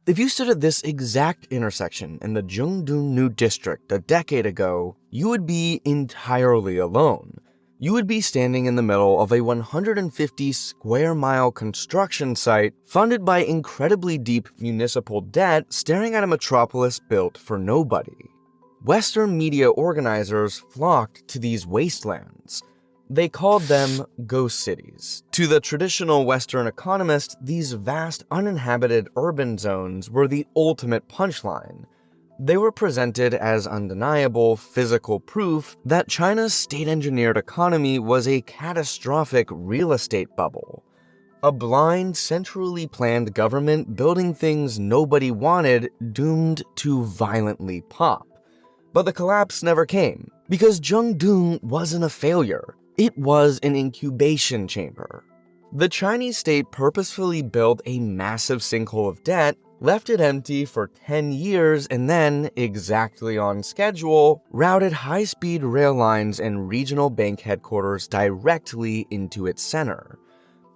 If you stood at this exact intersection in the Zhengdong New District a decade ago, you would be entirely alone. You would be standing in the middle of a 150 square mile construction site funded by incredibly deep municipal debt, staring at a metropolis built for nobody. Western media organizers flocked to these wastelands. They called them ghost cities. To the traditional Western economist, these vast uninhabited urban zones were the ultimate punchline. They were presented as undeniable physical proof that China's state-engineered economy was a catastrophic real estate bubble. A blind, centrally planned government building things nobody wanted, doomed to violently pop. But the collapse never came, because Zhengdong wasn't a failure. It was an incubation chamber. The Chinese state purposefully built a massive sinkhole of debt, left it empty for 10 years, and then, exactly on schedule, routed high-speed rail lines and regional bank headquarters directly into its center.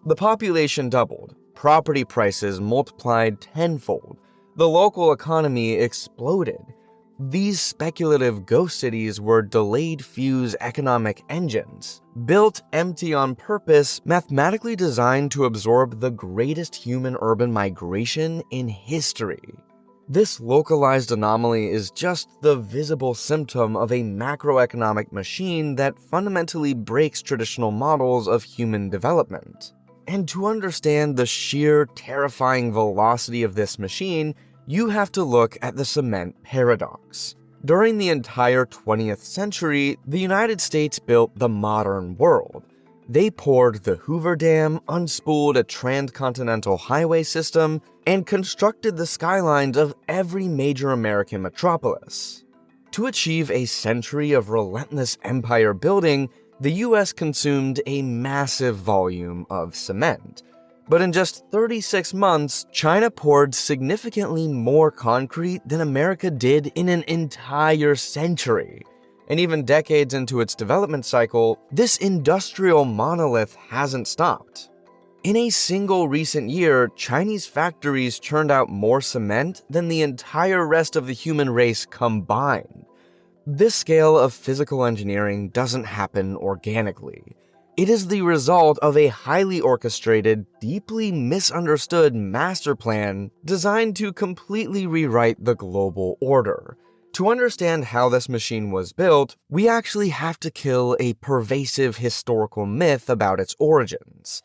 The population doubled, property prices multiplied tenfold, the local economy exploded. These speculative ghost cities were delayed fuse economic engines, built empty on purpose, mathematically designed to absorb the greatest human urban migration in history. This localized anomaly is just the visible symptom of a macroeconomic machine that fundamentally breaks traditional models of human development. And to understand the sheer, terrifying velocity of this machine, you have to look at the cement paradox. During the entire 20th century, the United States built the modern world. They poured the Hoover Dam, unspooled a transcontinental highway system, and constructed the skylines of every major American metropolis. To achieve a century of relentless empire building, the US consumed a massive volume of cement. But in just 36 months, China poured significantly more concrete than America did in an entire century. And even decades into its development cycle, this industrial monolith hasn't stopped. In a single recent year, Chinese factories churned out more cement than the entire rest of the human race combined. This scale of physical engineering doesn't happen organically. It is the result of a highly orchestrated, deeply misunderstood master plan designed to completely rewrite the global order. To understand how this machine was built, we actually have to kill a pervasive historical myth about its origins.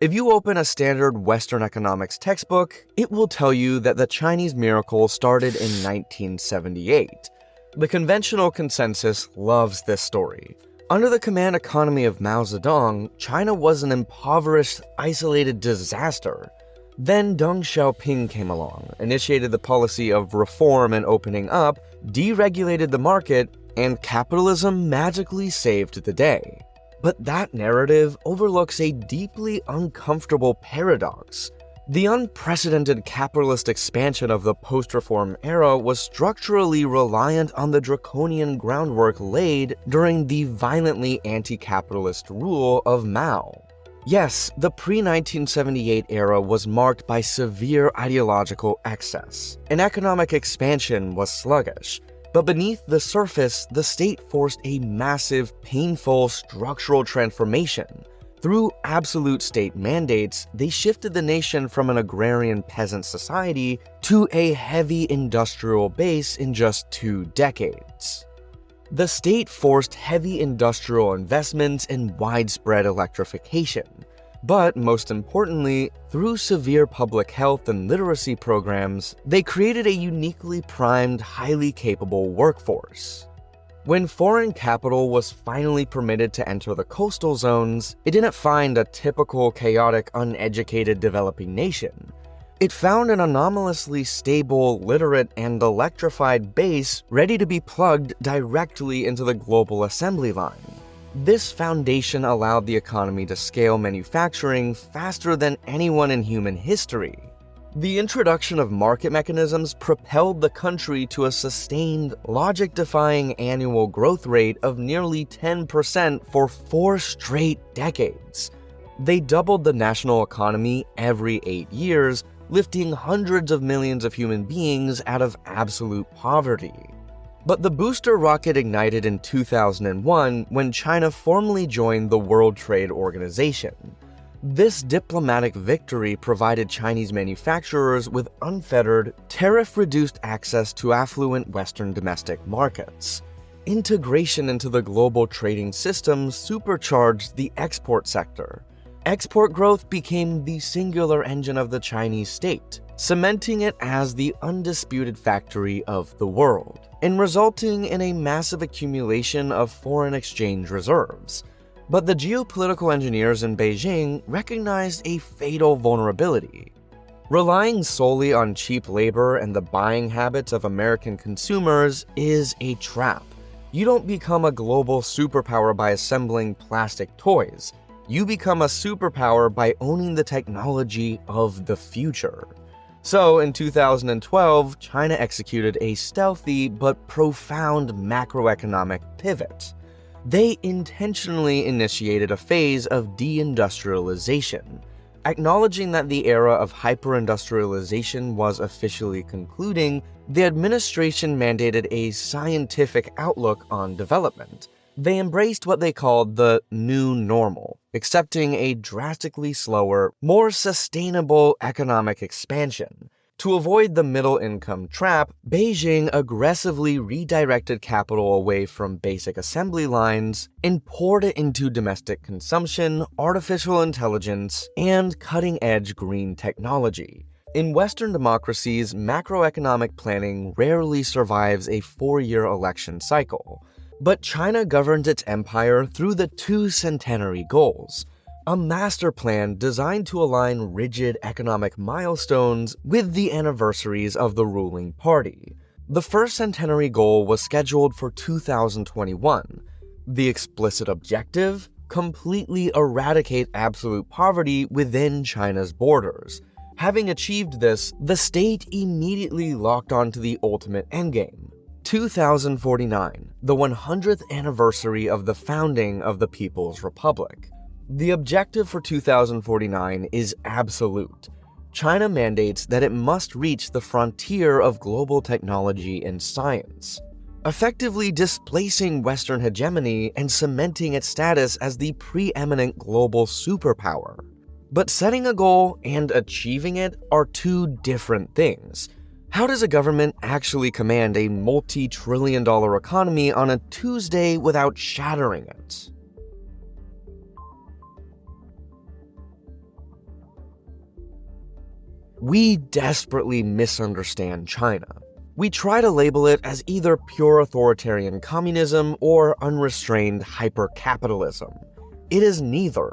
If you open a standard Western economics textbook, it will tell you that the Chinese miracle started in 1978. The conventional consensus loves this story. Under the command economy of Mao Zedong, China was an impoverished, isolated disaster. Then Deng Xiaoping came along, initiated the policy of reform and opening up, deregulated the market, and capitalism magically saved the day. But that narrative overlooks a deeply uncomfortable paradox. The unprecedented capitalist expansion of the post-reform era was structurally reliant on the draconian groundwork laid during the violently anti-capitalist rule of Mao. Yes, the pre-1978 era was marked by severe ideological excess, and economic expansion was sluggish. But beneath the surface, the state forced a massive, painful structural transformation. Through absolute state mandates, they shifted the nation from an agrarian peasant society to a heavy industrial base in just 2 decades. The state forced heavy industrial investments and widespread electrification. But most importantly, through severe public health and literacy programs, they created a uniquely primed, highly capable workforce. When foreign capital was finally permitted to enter the coastal zones, it didn't find a typical chaotic, uneducated developing nation. It found an anomalously stable, literate, and electrified base ready to be plugged directly into the global assembly line. This foundation allowed the economy to scale manufacturing faster than anyone in human history. The introduction of market mechanisms propelled the country to a sustained, logic-defying annual growth rate of nearly 10% for 4 straight decades. They doubled the national economy every 8 years, lifting hundreds of millions of human beings out of absolute poverty. But the booster rocket ignited in 2001 when China formally joined the World Trade Organization. This diplomatic victory provided Chinese manufacturers with unfettered, tariff-reduced access to affluent Western domestic markets. Integration into the global trading system supercharged the export sector. Export growth became the singular engine of the Chinese state, cementing it as the undisputed factory of the world, and resulting in a massive accumulation of foreign exchange reserves. But the geopolitical engineers in Beijing recognized a fatal vulnerability. Relying solely on cheap labor and the buying habits of American consumers is a trap. You don't become a global superpower by assembling plastic toys. You become a superpower by owning the technology of the future. So, in 2012, China executed a stealthy but profound macroeconomic pivot. They intentionally initiated a phase of deindustrialization. Acknowledging that the era of hyperindustrialization was officially concluding, the administration mandated a scientific outlook on development. They embraced what they called the new normal, accepting a drastically slower, more sustainable economic expansion. To avoid the middle-income trap, Beijing aggressively redirected capital away from basic assembly lines and poured it into domestic consumption, artificial intelligence, and cutting-edge green technology. In Western democracies, macroeconomic planning rarely survives a 4-year election cycle. But China governs its empire through the 2 Centenary Goals, a master plan designed to align rigid economic milestones with the anniversaries of the ruling party. The first Centenary Goal was scheduled for 2021. The explicit objective? Completely eradicate absolute poverty within China's borders. Having achieved this, the state immediately locked onto the ultimate endgame. 2049, the 100th anniversary of the founding of the People's Republic. The objective for 2049 is absolute. China mandates that it must reach the frontier of global technology and science, effectively displacing Western hegemony and cementing its status as the preeminent global superpower. But setting a goal and achieving it are 2 different things. How does a government actually command a multi-trillion-dollar economy on a Tuesday without shattering it? We desperately misunderstand China. We try to label it as either pure authoritarian communism or unrestrained hyper-capitalism. It is neither.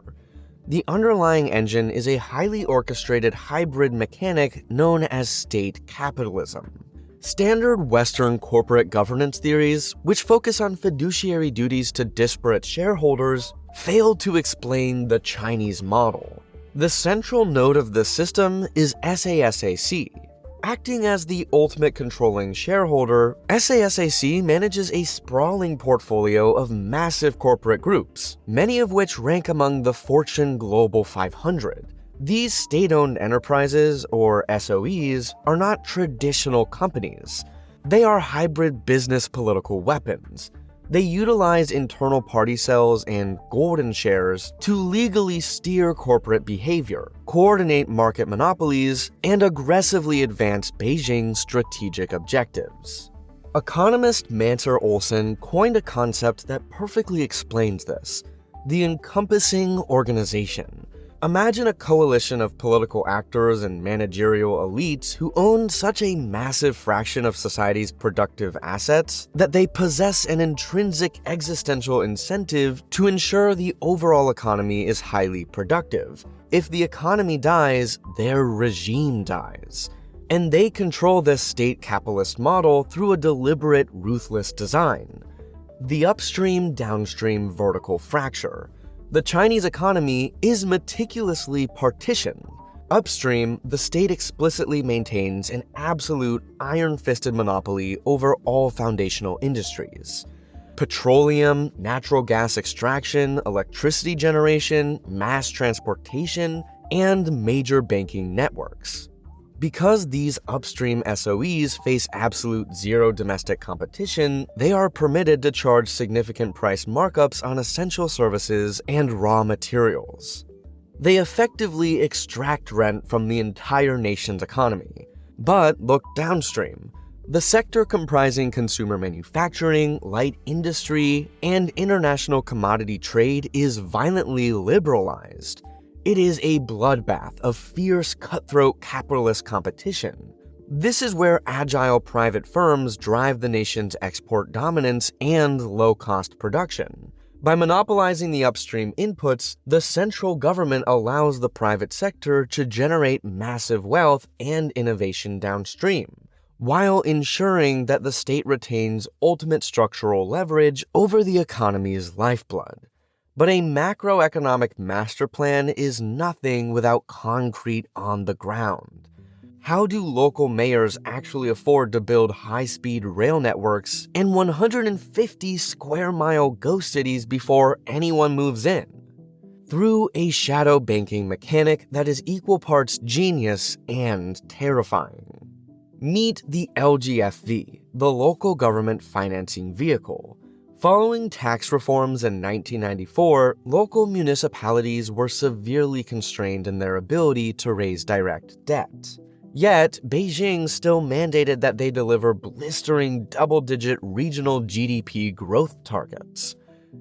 The underlying engine is a highly orchestrated hybrid mechanic known as state capitalism. Standard Western corporate governance theories, which focus on fiduciary duties to disparate shareholders, fail to explain the Chinese model. The central node of the system is SASAC. Acting as the ultimate controlling shareholder, SASAC manages a sprawling portfolio of massive corporate groups, many of which rank among the Fortune Global 500. These state-owned enterprises, or SOEs, are not traditional companies. They are hybrid business political weapons. They utilize internal party cells and golden shares to legally steer corporate behavior, coordinate market monopolies, and aggressively advance Beijing's strategic objectives. Economist Mansour Olson coined a concept that perfectly explains this: the encompassing organization. Imagine a coalition of political actors and managerial elites who own such a massive fraction of society's productive assets that they possess an intrinsic existential incentive to ensure the overall economy is highly productive. If the economy dies, their regime dies. And they control this state capitalist model through a deliberate, ruthless design. The upstream-downstream vertical fracture. The Chinese economy is meticulously partitioned. Upstream, the state explicitly maintains an absolute iron-fisted monopoly over all foundational industries. Petroleum, natural gas extraction, electricity generation, mass transportation, and major banking networks. Because these upstream SOEs face absolute zero domestic competition, they are permitted to charge significant price markups on essential services and raw materials. They effectively extract rent from the entire nation's economy. But look downstream. The sector comprising consumer manufacturing, light industry, and international commodity trade is violently liberalized. It is a bloodbath of fierce, cutthroat capitalist competition. This is where agile private firms drive the nation's export dominance and low-cost production. By monopolizing the upstream inputs, the central government allows the private sector to generate massive wealth and innovation downstream, while ensuring that the state retains ultimate structural leverage over the economy's lifeblood. But a macroeconomic master plan is nothing without concrete on the ground. How do local mayors actually afford to build high-speed rail networks and 150 square-mile ghost cities before anyone moves in? Through a shadow banking mechanic that is equal parts genius and terrifying. Meet the LGFV, the local government financing vehicle. Following tax reforms in 1994, local municipalities were severely constrained in their ability to raise direct debt. Yet, Beijing still mandated that they deliver blistering double-digit regional GDP growth targets.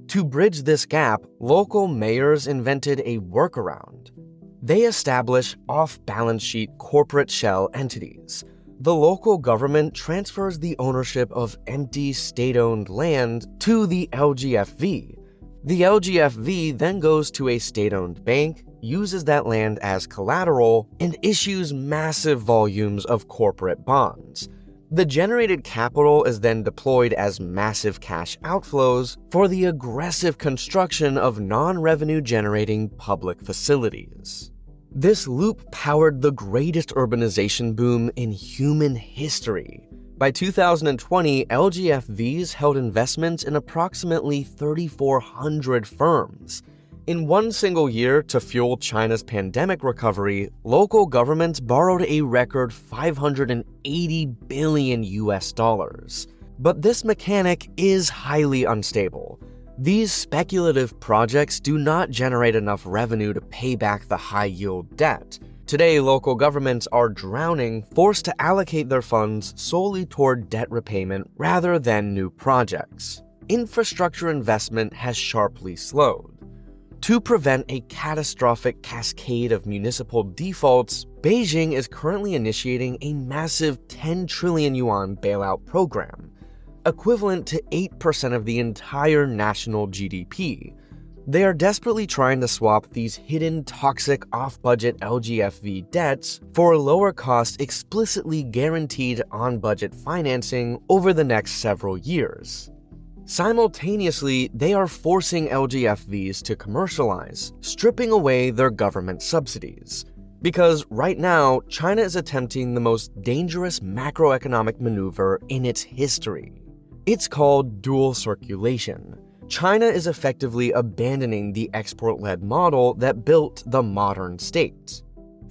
To bridge this gap, local mayors invented a workaround. They established off-balance sheet corporate shell entities. The local government transfers the ownership of empty state-owned land to the LGFV. The LGFV then goes to a state-owned bank, uses that land as collateral, and issues massive volumes of corporate bonds. The generated capital is then deployed as massive cash outflows for the aggressive construction of non-revenue-generating public facilities. This loop powered the greatest urbanization boom in human history. By 2020, LGFVs held investments in approximately 3,400 firms. In one single year, to fuel China's pandemic recovery, local governments borrowed a record $580 billion. But this mechanic is highly unstable. These speculative projects do not generate enough revenue to pay back the high-yield debt. Today, local governments are drowning, forced to allocate their funds solely toward debt repayment rather than new projects. Infrastructure investment has sharply slowed. To prevent a catastrophic cascade of municipal defaults, Beijing is currently initiating a massive 10 trillion yuan bailout program, equivalent to 8% of the entire national GDP. They are desperately trying to swap these hidden, toxic, off-budget LGFV debts for lower-cost, explicitly guaranteed on-budget financing over the next several years. Simultaneously, they are forcing LGFVs to commercialize, stripping away their government subsidies. Because right now, China is attempting the most dangerous macroeconomic maneuver in its history. It's called dual circulation. China is effectively abandoning the export-led model that built the modern state.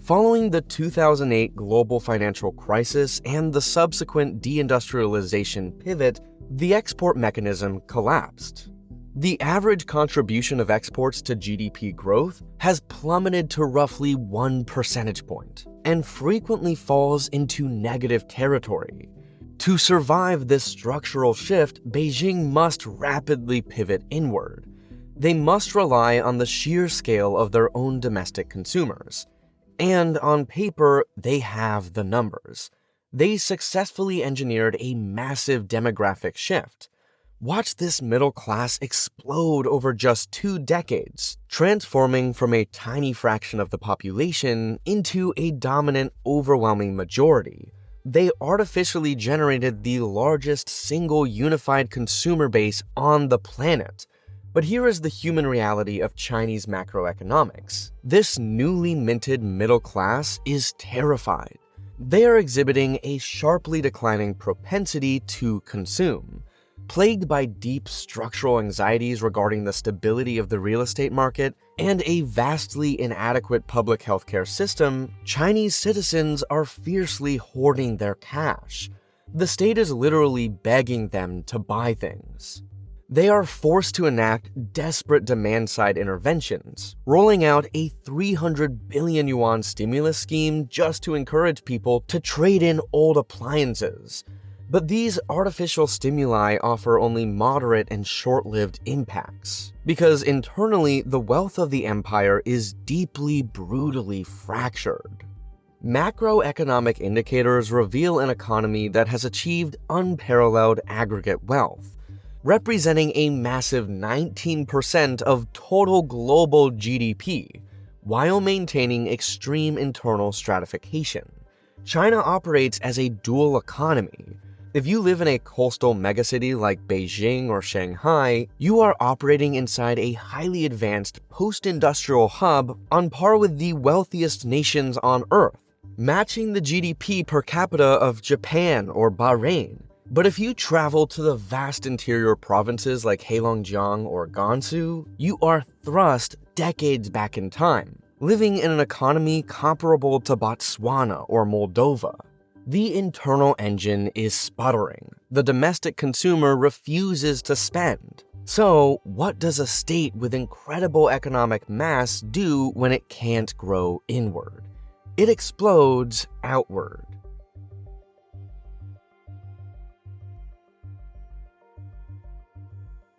Following the 2008 global financial crisis and the subsequent deindustrialization pivot, the export mechanism collapsed. The average contribution of exports to GDP growth has plummeted to roughly 1 percentage point, and frequently falls into negative territory. To survive this structural shift, Beijing must rapidly pivot inward. They must rely on the sheer scale of their own domestic consumers. And on paper, they have the numbers. They successfully engineered a massive demographic shift. Watch this middle class explode over just 2 decades, transforming from a tiny fraction of the population into a dominant, overwhelming majority. They artificially generated the largest single unified consumer base on the planet. But here is the human reality of Chinese macroeconomics. This newly minted middle class is terrified. They are exhibiting a sharply declining propensity to consume. Plagued by deep structural anxieties regarding the stability of the real estate market and a vastly inadequate public healthcare system, Chinese citizens are fiercely hoarding their cash. The state is literally begging them to buy things. They are forced to enact desperate demand-side interventions, rolling out a 300 billion yuan stimulus scheme just to encourage people to trade in old appliances. But these artificial stimuli offer only moderate and short-lived impacts, because internally the wealth of the empire is deeply, brutally fractured. Macroeconomic indicators reveal an economy that has achieved unparalleled aggregate wealth, representing a massive 19% of total global GDP, while maintaining extreme internal stratification. China operates as a dual economy. If you live in a coastal megacity like Beijing or Shanghai, you are operating inside a highly advanced post-industrial hub on par with the wealthiest nations on Earth, matching the GDP per capita of Japan or Bahrain. But if you travel to the vast interior provinces like Heilongjiang or Gansu, you are thrust decades back in time, living in an economy comparable to Botswana or Moldova. The internal engine is sputtering. The domestic consumer refuses to spend. So, what does a state with incredible economic mass do when it can't grow inward? It explodes outward.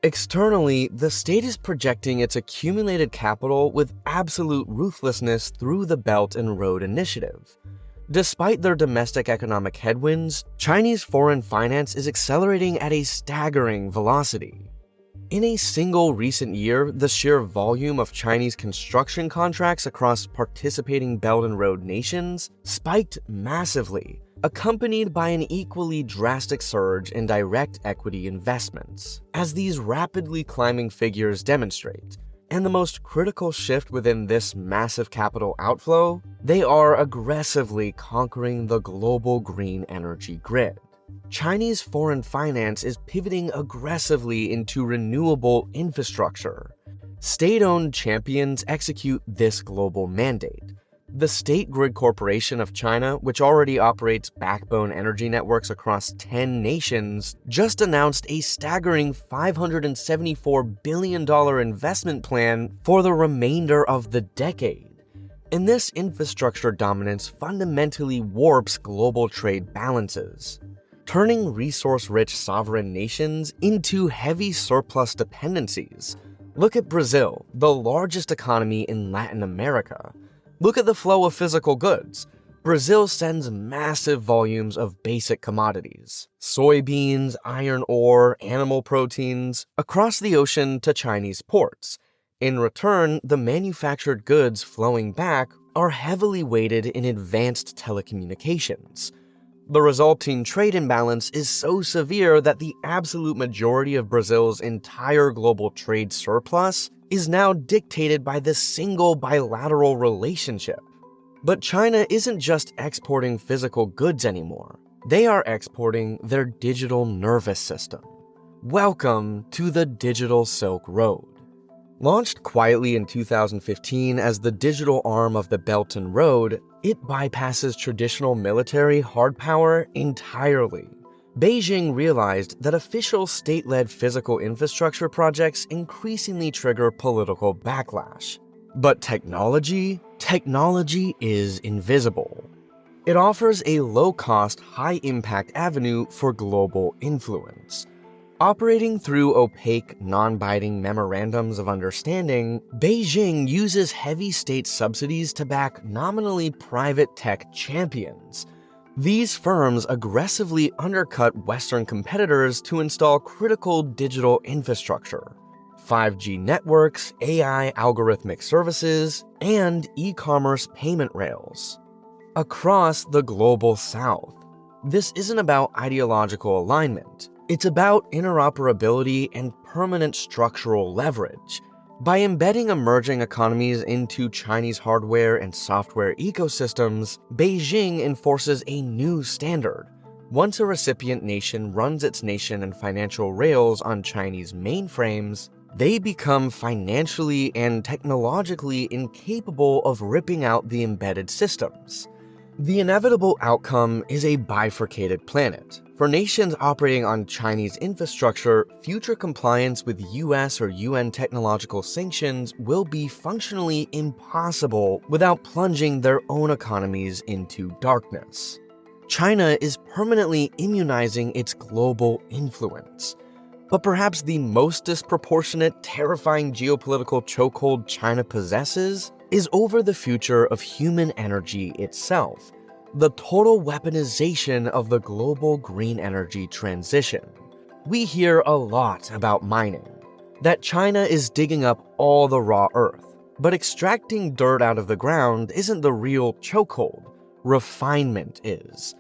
Externally, the state is projecting its accumulated capital with absolute ruthlessness through the Belt and Road Initiative. Despite their domestic economic headwinds, Chinese foreign finance is accelerating at a staggering velocity. In a single recent year, the sheer volume of Chinese construction contracts across participating Belt and Road nations spiked massively, accompanied by an equally drastic surge in direct equity investments, as these rapidly climbing figures demonstrate. And the most critical shift within this massive capital outflow, they are aggressively conquering the global green energy grid. Chinese foreign finance is pivoting aggressively into renewable infrastructure. State-owned champions execute this global mandate. The State Grid Corporation of China, which already operates backbone energy networks across 10 nations, just announced a staggering $574 billion investment plan for the remainder of the decade. And this infrastructure dominance fundamentally warps global trade balances, turning resource-rich sovereign nations into heavy surplus dependencies. Look at Brazil, the largest economy in Latin America. Look at the flow of physical goods. Brazil sends massive volumes of basic commodities, soybeans, iron ore, animal proteins, across the ocean to Chinese ports. In return, the manufactured goods flowing back are heavily weighted in advanced telecommunications. The resulting trade imbalance is so severe that the absolute majority of Brazil's entire global trade surplus is now dictated by this single bilateral relationship. But China isn't just exporting physical goods anymore. They are exporting their digital nervous system. Welcome to the Digital Silk Road. Launched quietly in 2015 as the digital arm of the Belt and Road, it bypasses traditional military hard power entirely. Beijing realized that official state-led physical infrastructure projects increasingly trigger political backlash. But technology is invisible. It offers a low-cost, high-impact avenue for global influence. Operating through opaque, non-binding memorandums of understanding, Beijing uses heavy state subsidies to back nominally private tech champions. These firms aggressively undercut Western competitors to install critical digital infrastructure, 5G networks, AI algorithmic services, and e-commerce payment rails across the global south. This isn't about ideological alignment. It's about interoperability and permanent structural leverage. By embedding emerging economies into Chinese hardware and software ecosystems, Beijing enforces a new standard: Once a recipient nation runs its nation and financial rails on Chinese mainframes, they become financially and technologically incapable of ripping out the embedded systems. The inevitable outcome is a bifurcated planet. For nations operating on Chinese infrastructure, future compliance with US or UN technological sanctions will be functionally impossible without plunging their own economies into darkness. China is permanently immunizing its global influence. But perhaps the most disproportionate, terrifying geopolitical chokehold China possesses is over the future of human energy itself, the total weaponization of the global green energy transition. We hear a lot about mining, that China is digging up all the raw earth, but extracting dirt out of the ground isn't the real chokehold, refinement is.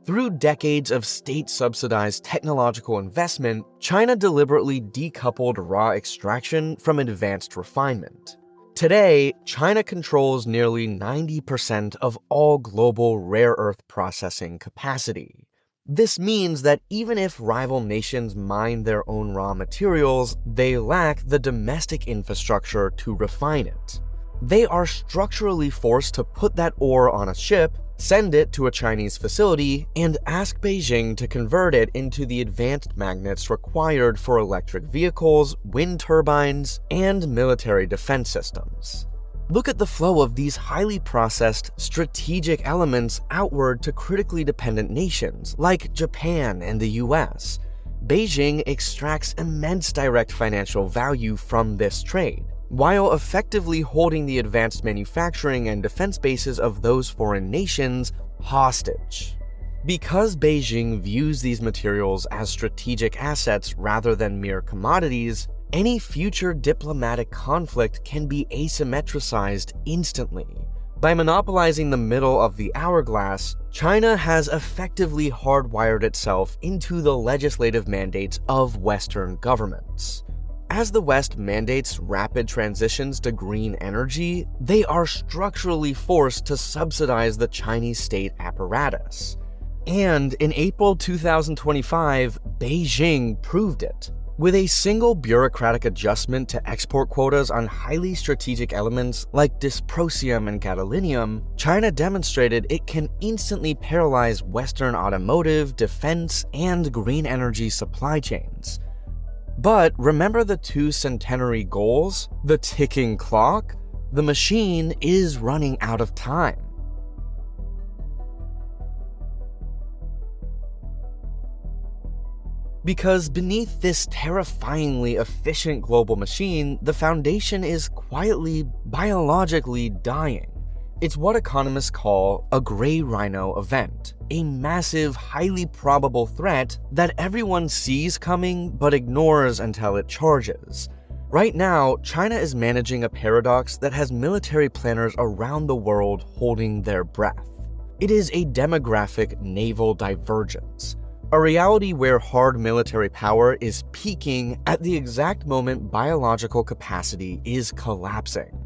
Through decades of state-subsidized technological investment, China deliberately decoupled raw extraction from advanced refinement. Today, China controls nearly 90% of all global rare earth processing capacity. This means that even if rival nations mine their own raw materials, they lack the domestic infrastructure to refine it. They are structurally forced to put that ore on a ship, send it to a Chinese facility, and ask Beijing to convert it into the advanced magnets required for electric vehicles, wind turbines, and military defense systems. Look at the flow of these highly processed, strategic elements outward to critically dependent nations like Japan and the US. Beijing extracts immense direct financial value from this trade, while effectively holding the advanced manufacturing and defense bases of those foreign nations hostage. Because Beijing views these materials as strategic assets rather than mere commodities, any future diplomatic conflict can be asymmetricized instantly. By monopolizing the middle of the hourglass, China has effectively hardwired itself into the legislative mandates of Western governments. As the West mandates rapid transitions to green energy, they are structurally forced to subsidize the Chinese state apparatus. And in April 2025, Beijing proved it. With a single bureaucratic adjustment to export quotas on highly strategic elements like dysprosium and gadolinium, China demonstrated it can instantly paralyze Western automotive, defense, and green energy supply chains. But remember the two Centenary Goals? The ticking clock? The machine is running out of time. Because beneath this terrifyingly efficient global machine, the foundation is quietly, biologically dying. It's what economists call a gray rhino event, a massive, highly probable threat that everyone sees coming but ignores until it charges. Right now, China is managing a paradox that has military planners around the world holding their breath. It is a demographic naval divergence, a reality where hard military power is peaking at the exact moment biological capacity is collapsing.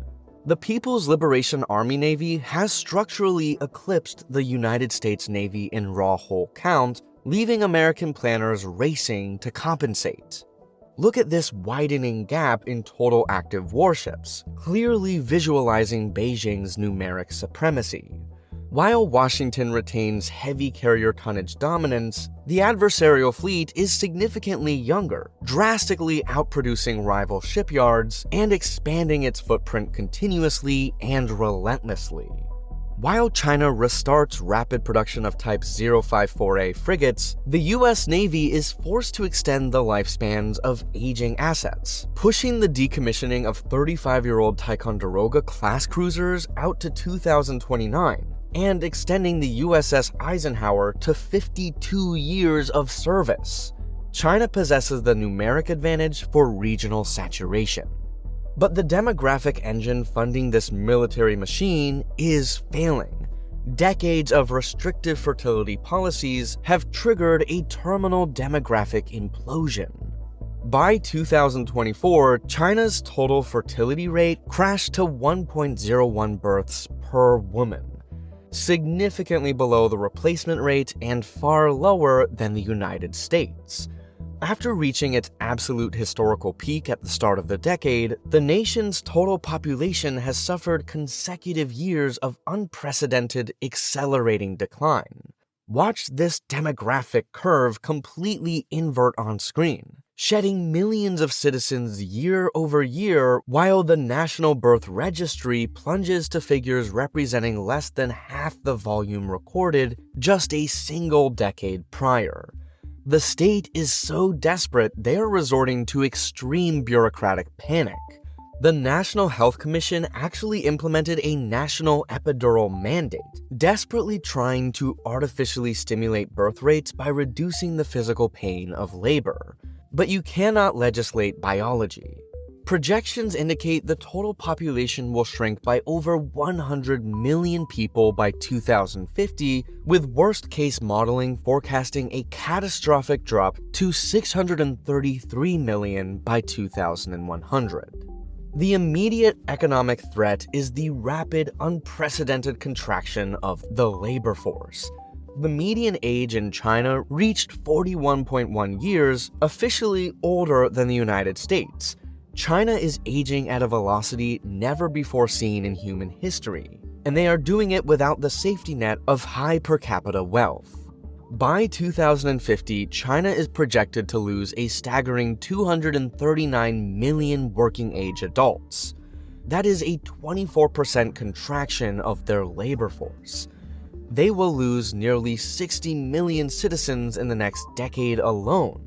The People's Liberation Army Navy has structurally eclipsed the United States Navy in raw hull count, leaving American planners racing to compensate. Look at this widening gap in total active warships, clearly visualizing Beijing's numeric supremacy. While Washington retains heavy carrier tonnage dominance, the adversarial fleet is significantly younger, drastically outproducing rival shipyards and expanding its footprint continuously and relentlessly. While China restarts rapid production of Type 054A frigates, the US Navy is forced to extend the lifespans of aging assets, pushing the decommissioning of 35-year-old Ticonderoga class cruisers out to 2029, and extending the USS Eisenhower to 52 years of service. China possesses the numeric advantage for regional saturation. But the demographic engine funding this military machine is failing. Decades of restrictive fertility policies have triggered a terminal demographic implosion. By 2024, China's total fertility rate crashed to 1.01 births per woman. significantly below the replacement rate and far lower than the United States. After reaching its absolute historical peak at the start of the decade, the nation's total population has suffered consecutive years of unprecedented, accelerating decline. Watch this demographic curve completely invert on screen, shedding millions of citizens year over year, while the National Birth Registry plunges to figures representing less than half the volume recorded just a single decade prior. The state is so desperate they are resorting to extreme bureaucratic panic. The National Health Commission actually implemented a national epidural mandate, desperately trying to artificially stimulate birth rates by reducing the physical pain of labor. But you cannot legislate biology. Projections indicate the total population will shrink by over 100 million people by 2050, with worst-case modeling forecasting a catastrophic drop to 633 million by 2100. The immediate economic threat is the rapid, unprecedented contraction of the labor force. The median age in China reached 41.1 years, officially older than the United States. China is aging at a velocity never before seen in human history, and they are doing it without the safety net of high per capita wealth. By 2050, China is projected to lose a staggering 239 million working-age adults. That is a 24% contraction of their labor force. They will lose nearly 60 million citizens in the next decade alone,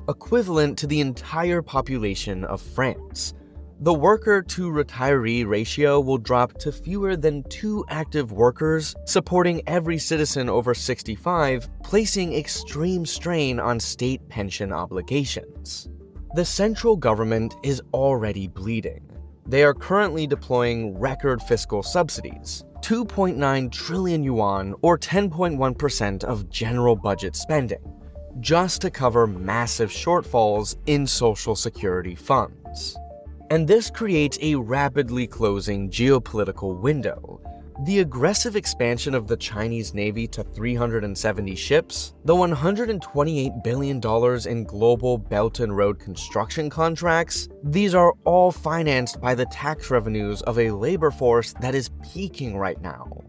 equivalent to the entire population of France. The worker-to-retiree ratio will drop to fewer than 2 active workers supporting every citizen over 65, placing extreme strain on state pension obligations. The central government is already bleeding. They are currently deploying record fiscal subsidies, 2.9 trillion yuan or 10.1% of general budget spending, just to cover massive shortfalls in social security funds. And this creates a rapidly closing geopolitical window. The aggressive expansion of the Chinese Navy to 370 ships, the $128 billion in global Belt and Road construction contracts, these are all financed by the tax revenues of a labor force that is peaking right now.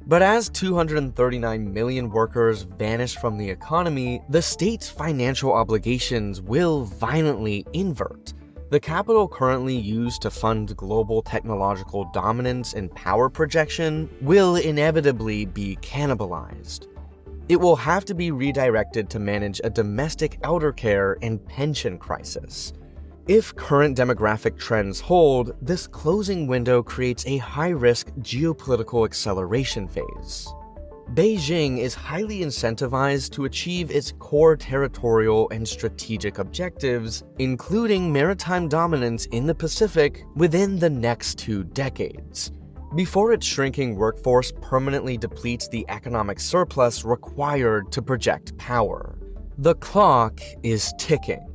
But as 239 million workers vanish from the economy, the state's financial obligations will violently invert. The capital currently used to fund global technological dominance and power projection will inevitably be cannibalized. It will have to be redirected to manage a domestic eldercare and pension crisis. If current demographic trends hold, this closing window creates a high-risk geopolitical acceleration phase. Beijing is highly incentivized to achieve its core territorial and strategic objectives, including maritime dominance in the Pacific, within the next 2 decades, before its shrinking workforce permanently depletes the economic surplus required to project power. The clock is ticking.